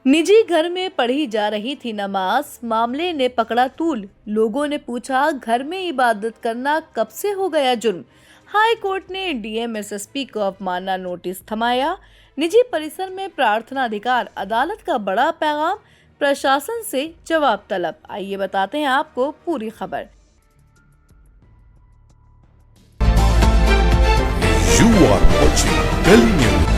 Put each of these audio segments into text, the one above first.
निजी घर में पढ़ी जा रही थी नमाज, मामले ने पकड़ा तूल। लोगों ने पूछा, घर में इबादत करना कब से हो गया जुर्म। हाई कोर्ट ने डीएम एसएसपी को अवमानना नोटिस थमाया। निजी परिसर में प्रार्थना अधिकार, अदालत का बड़ा पैगाम, प्रशासन से जवाब तलब। आइए बताते हैं आपको पूरी खबर। You are watching Delhi News.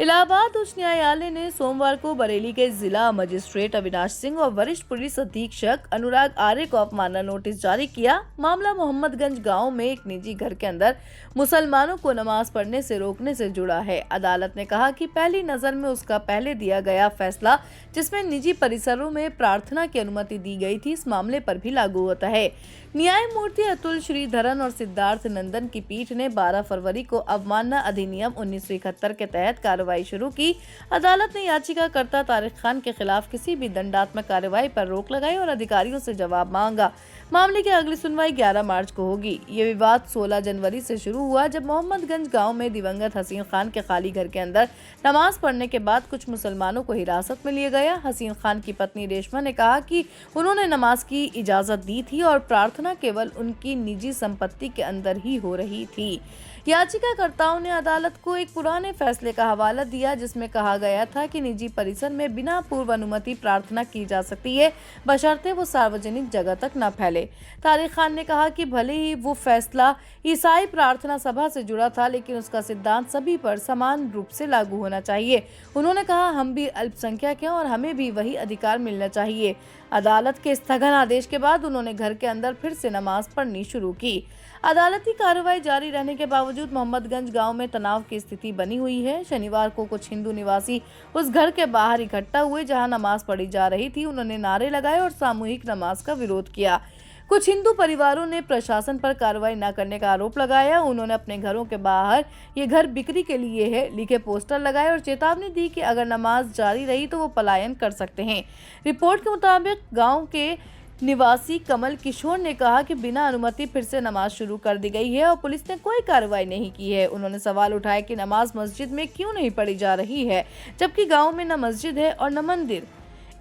Allahabad उच्च न्यायालय ने सोमवार को बरेली के जिला मजिस्ट्रेट अविनाश सिंह और वरिष्ठ पुलिस अधीक्षक अनुराग आर्य को अवमानना नोटिस जारी किया। मामला मोहम्मदगंज गांव में एक निजी घर के अंदर मुसलमानों को नमाज पढ़ने से रोकने से जुड़ा है। अदालत ने कहा कि पहली नजर में उसका पहले दिया गया फैसला, जिसमें निजी परिसरों में प्रार्थना की अनुमति दी गई थी, इस मामले पर भी लागू होता है। न्यायमूर्ति अतुल श्रीधरन और सिद्धार्थ नंदन की पीठ ने 12 फरवरी को अवमानना अधिनियम 1971 के तहत कार्रवाई शुरू की। अदालत ने याचिकाकर्ता तारिक खान के खिलाफ किसी भी दंडात्मक कार्रवाई पर रोक लगाई और अधिकारियों से जवाब मांगा। मामले की अगली सुनवाई 11 मार्च को होगी। ये विवाद 16 जनवरी से शुरू हुआ, जब मोहम्मदगंज गांव में दिवंगत हसीन खान के खाली घर के अंदर नमाज पढ़ने के बाद कुछ मुसलमानों को हिरासत में लिया गया। हसीन खान की पत्नी रेशमा ने कहा कि उन्होंने नमाज की इजाजत दी थी और प्रार्थना केवल उनकी निजी संपत्ति के अंदर ही हो रही थी। याचिकाकर्ताओं ने अदालत को एक पुराने फैसले का हवाला दिया, जिसमें कहा गया था कि निजी परिसर में बिना पूर्व अनुमति प्रार्थना की जा सकती है, बशर्ते वो सार्वजनिक जगह तक न फैले। तारिक खान ने कहा कि भले ही वो फैसला ईसाई प्रार्थना सभा से जुड़ा था, लेकिन उसका सिद्धांत सभी पर समान रूप से लागू होना चाहिए। उन्होंने कहा, हम भी अल्पसंख्यक हैं और हमें भी वही अधिकार मिलना चाहिए। अदालत के स्थगन आदेश के बाद उन्होंने घर के अंदर फिर से नमाज पढ़नी शुरू की। अदालती कार्रवाई जारी रहने के बावजूद मोहम्मदगंज गांव में तनाव की स्थिति बनी हुई है। शनिवार को कुछ हिंदू निवासी उस घर के बाहर इकट्ठा हुए जहां नमाज पढ़ी जा रही थी। उन्होंने नारे लगाए और सामूहिक नमाज का विरोध किया। कुछ हिंदू परिवारों ने प्रशासन पर कार्रवाई न करने का आरोप लगाया। उन्होंने अपने घरों के बाहर ये घर बिक्री के लिए है लिखे पोस्टर लगाए और चेतावनी दी कि अगर नमाज जारी रही तो वो पलायन कर सकते हैं। रिपोर्ट के मुताबिक गांव के निवासी कमल किशोर ने कहा कि बिना अनुमति फिर से नमाज शुरू कर दी गई है और पुलिस ने कोई कार्रवाई नहीं की है। उन्होंने सवाल उठाया कि नमाज मस्जिद में क्यों नहीं पढ़ी जा रही है, जबकि गांव में न मस्जिद है और न मंदिर।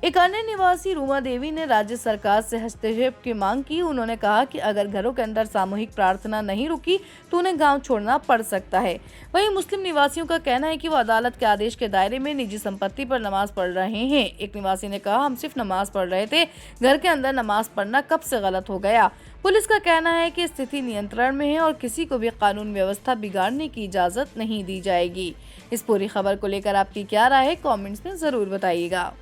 एक अन्य निवासी रूमा देवी ने राज्य सरकार से हस्तक्षेप की मांग की। उन्होंने कहा कि अगर घरों के अंदर सामूहिक प्रार्थना नहीं रुकी तो उन्हें गांव छोड़ना पड़ सकता है। वहीं मुस्लिम निवासियों का कहना है कि वो अदालत के आदेश के दायरे में निजी संपत्ति पर नमाज पढ़ रहे हैं। एक निवासी ने कहा, हम सिर्फ नमाज पढ़ रहे थे, घर के अंदर नमाज पढ़ना कब से गलत हो गया। पुलिस का कहना है कि स्थिति नियंत्रण में है और किसी को भी कानून व्यवस्था बिगाड़ने की इजाजत नहीं दी जाएगी। इस पूरी खबर को लेकर आपकी क्या राय है, कमेंट्स में जरूर बताइएगा।